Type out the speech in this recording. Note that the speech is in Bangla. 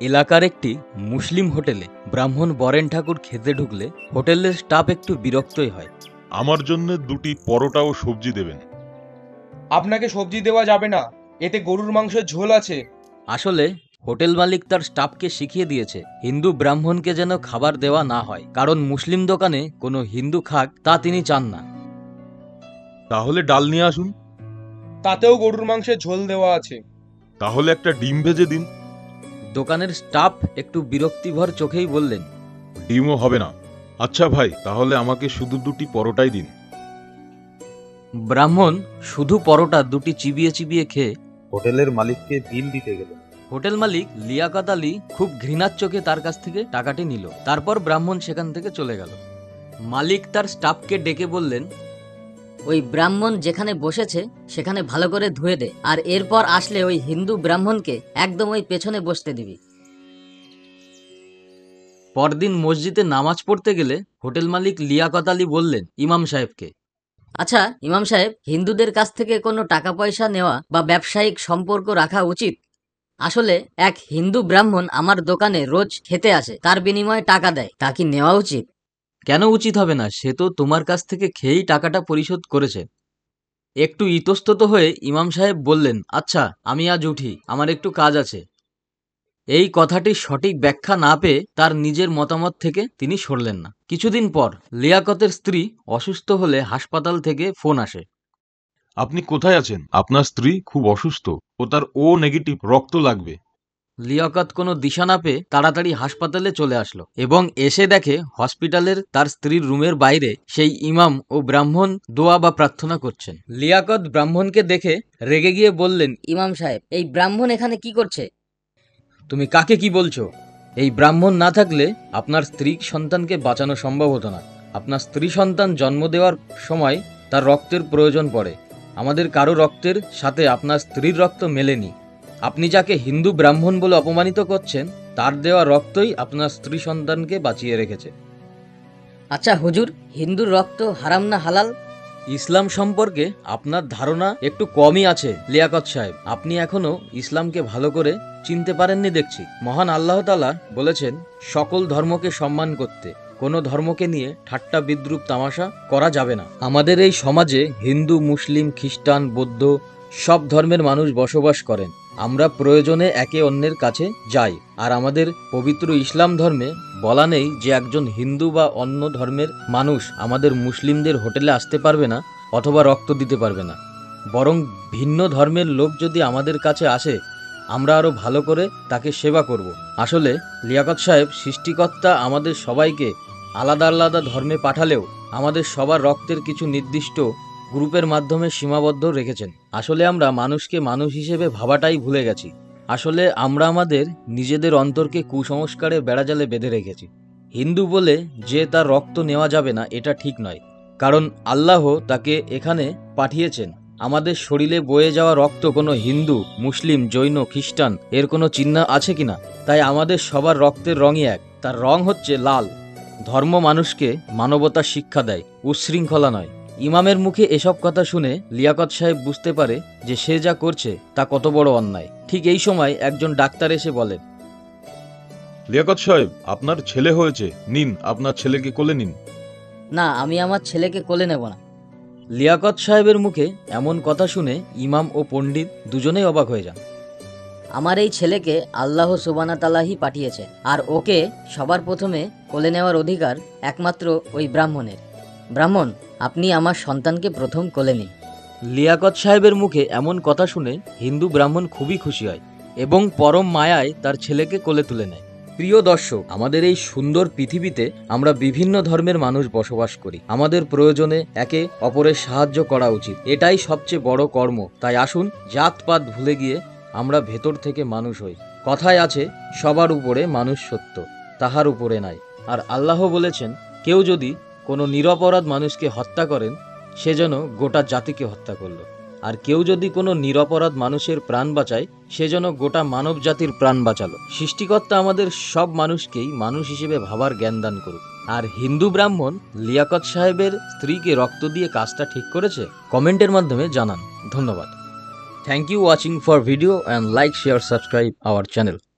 এলাকার একটি মুসলিম হোটেলে ব্রাহ্মণ বরেন ঠাকুর খেতে ঢুকলে হোটেলের স্টাফ একটু বিরক্তই হয়। আমার জন্য 2টি পরোটা ও সবজি দেবেন। আপনাকে সবজি দেওয়া যাবে না, এতে গরুর মাংসের ঝোল আছে। আসলে হোটেল মালিক তার স্টাফকে শিখিয়ে দিয়েছে হিন্দু ব্রাহ্মণকে যেন খাবার দেওয়া না হয়, কারণ মুসলিম দোকানে কোনো হিন্দু খাক তা তিনি চান না। তাহলে ডাল নিয়ে আসুন। তাতেও গরুর মাংসের ঝোল দেওয়া আছে। তাহলে একটা ডিম ভেজে দিন। দোকানের স্টাফ একটু বিরক্তিভর চোখেই বললেন, ডিমও হবে না। আচ্ছা ভাই, তাহলে আমাকে শুধু 2টি পরোটাই দিন। ব্রাহ্মণ শুধু পরোটা দুটি চিবিয়ে চিবিয়ে খেয়ে হোটেলের মালিককে বিল দিতে গেলেন। হোটেল মালিক লিয়াকত আলী খুব ঘৃণার চোখে তার কাছ থেকে টাকাটি নিল। তারপর ব্রাহ্মণ সেখান থেকে চলে গেল। মালিক তার স্টাফকে ডেকে বললেন, ওই ব্রাহ্মণ যেখানে বসেছে সেখানে ভালো করে ধুয়ে দে, আর এরপর আসলে ওই হিন্দু ব্রাহ্মণকে একদম ওই পেছনে বসতে দিবি। পরদিন মসজিদে নামাজ পড়তে গেলে হোটেল মালিক লিয়াকত আলী বললেন ইমাম সাহেবকে, আচ্ছা ইমাম সাহেব, হিন্দুদের কাছ থেকে কোনো টাকা পয়সা নেওয়া বা ব্যবসায়িক সম্পর্ক রাখা উচিত? আসলে এক হিন্দু ব্রাহ্মণ আমার দোকানে রোজ খেতে আসে, তার বিনিময়ে টাকা দেয়, তা কি নেওয়া উচিত? কেন উচিত হবে না? সে তো তোমার কাছ থেকে খেয়েই টাকাটা পরিশোধ করেছে। একটু ইতস্তত হয়ে ইমাম সাহেব বললেন, আচ্ছা আমি আজ উঠি, আমার একটু কাজ আছে। এই কথাটির সঠিক ব্যাখ্যা না পেয়ে তার নিজের মতামত থেকে তিনি সরলেন না। কিছুদিন পর লিয়াকতের স্ত্রী অসুস্থ হলে হাসপাতাল থেকে ফোন আসে। আপনি কোথায় আছেন? আপনার স্ত্রী খুব অসুস্থ ও তার ও নেগেটিভ রক্ত লাগবে। লিয়াকত কোনো দিশা না পেয়ে তাড়াতাড়ি হাসপাতালে চলে আসলো এবং এসে দেখে হসপিটালের তার স্ত্রীর রুমের বাইরে সেই ইমাম ও ব্রাহ্মণ দোয়া বা প্রার্থনা করছেন। লিয়াকত ব্রাহ্মণকে দেখে রেগে গিয়ে বললেন, ইমাম সাহেব, এই ব্রাহ্মণ এখানে কি করছে? তুমি কাকে কি বলছো? এই ব্রাহ্মণ না থাকলে আপনার স্ত্রী সন্তানকে বাঁচানো সম্ভব হতো না। আপনার স্ত্রী সন্তান জন্ম দেওয়ার সময় তার রক্তের প্রয়োজন পড়ে। আমাদের কারো রক্তের সাথে আপনার স্ত্রীর রক্ত মেলেনি। আপনি যাকে হিন্দু ব্রাহ্মণ বলে অপমানিত করছেন তার দেওয়া রক্তই আপনার স্ত্রী সন্তানকে বাঁচিয়ে রেখেছে। আচ্ছা হুজুর, হিন্দুর রক্ত হারাম না হালাল? ইসলাম সম্পর্কে আপনার ধারণা একটু কমই আছে লিয়াকত সাহেব। আপনি এখনো ইসলামকে ভালো করে চিনতে পারেননি দেখছি। মহান আল্লাহ তাআলা বলেছেন সকল ধর্মকে সম্মান করতে, কোনো ধর্মকে নিয়ে ঠাট্টা বিদ্রুপ তামাশা করা যাবে না। আমাদের এই সমাজে হিন্দু, মুসলিম, খ্রিস্টান, বৌদ্ধ সব ধর্মের মানুষ বসবাস করেন। আমরা প্রয়োজনে একে অন্যের কাছে যাই। আর আমাদের পবিত্র ইসলাম ধর্মে বলা নেই যে একজন হিন্দু বা অন্য ধর্মের মানুষ আমাদের মুসলিমদের হোটেলে আসতে পারবে না অথবা রক্ত দিতে পারবে না। বরং ভিন্ন ধর্মের লোক যদি আমাদের কাছে আসে আমরা আরো ভালো করে তাকে সেবা করব। আসলে লিয়াকত সাহেব, সৃষ্টিকর্তা আমাদের সবাইকে আলাদা আলাদা ধর্মে পাঠালেও আমাদের সবার রক্তের কিছু নির্দিষ্ট গ্রুপের মাধ্যমে সীমাবদ্ধ রেখেছেন। আসলে আমরা মানুষকে মানুষ হিসেবে ভাবাটাই ভুলে গেছি। আসলে আমরা আমাদের নিজেদের অন্তরকে কুসংস্কারের বেড়াজালে বেঁধে রেখেছি। হিন্দু বলে যে তার রক্ত নেওয়া যাবে না এটা ঠিক নয়, কারণ আল্লাহ তাকে এখানে পাঠিয়েছেন। আমাদের শরীরে বয়ে যাওয়া রক্ত কোনো হিন্দু, মুসলিম, জৈন, খ্রিস্টান এর কোনো চিহ্ন আছে কিনা? তাই আমাদের সবার রক্তের রঙই এক, তার রং হচ্ছে লাল। ধর্ম মানুষকে মানবতার শিক্ষা দেয়, উচ্ছৃঙ্খলা নয়। ইমামের মুখে এসব কথা শুনে লিয়াকত সাহেব বুঝতে পারে যে সে যা করছে তা কত বড় অন্যায়। ঠিক এই সময় একজন ডাক্তার এসে বলেন, লিয়াকত সাহেব, আপনার ছেলে হয়েছে, নিন আপনার ছেলেকে কোলে নিন। না, আমি আমার ছেলেকে কোলে নেব না। লিয়াকত সাহেবের মুখে এমন কথা শুনে ইমাম ও পণ্ডিত দুজনেই অবাক হয়ে যান। আমার এই ছেলেকে আল্লাহ সুবহানাহু তাআলাই পাঠিয়েছে, আর ওকে সবার প্রথমে কোলে নেওয়ার অধিকার একমাত্র ওই ব্রাহ্মণের। ব্রাহ্মণ, আপনি আমার সন্তানকে প্রথম কোলে নিন। লিয়াকত সাহেবের মুখে এমন কথা শুনে হিন্দু ব্রাহ্মণ খুবই খুশি হয় এবং পরম মায়ায় তার ছেলেকে কোলে তুলে নেয়। প্রিয় দর্শক, আমাদের এই সুন্দর পৃথিবীতে আমরা বিভিন্ন ধর্মের মানুষ বসবাস করি। আমাদের প্রয়োজনে একে অপরের সাহায্য করা উচিত, এটাই সবচেয়ে বড় কর্ম। তাই আসুন জাতপাত ভুলে গিয়ে আমরা ভেতর থেকে মানুষ হই। কথায় আছে, সবার উপরে মানুষ সত্য, তাহার উপরে নাই। আর আল্লাহ বলেছেন, কেউ যদি কোনো নিরপরাধ মানুষকে হত্যা করেন সে যেন গোটা জাতিকে হত্যা করল, আর কেউ যদি কোনো নিরপরাধ মানুষের প্রাণ বাঁচায় সে যেন গোটা মানব জাতির প্রাণ বাঁচালো। সৃষ্টিকর্তা আমাদের সব মানুষকেই মানুষ হিসেবে ভাবার জ্ঞান দান করুক। আর হিন্দু ব্রাহ্মণ লিয়াকত সাহেবের স্ত্রীকে রক্ত দিয়ে কাজটা ঠিক করেছে? কমেন্টের মাধ্যমে জানান। ধন্যবাদ। Thank you watching for video and like, share, subscribe our channel.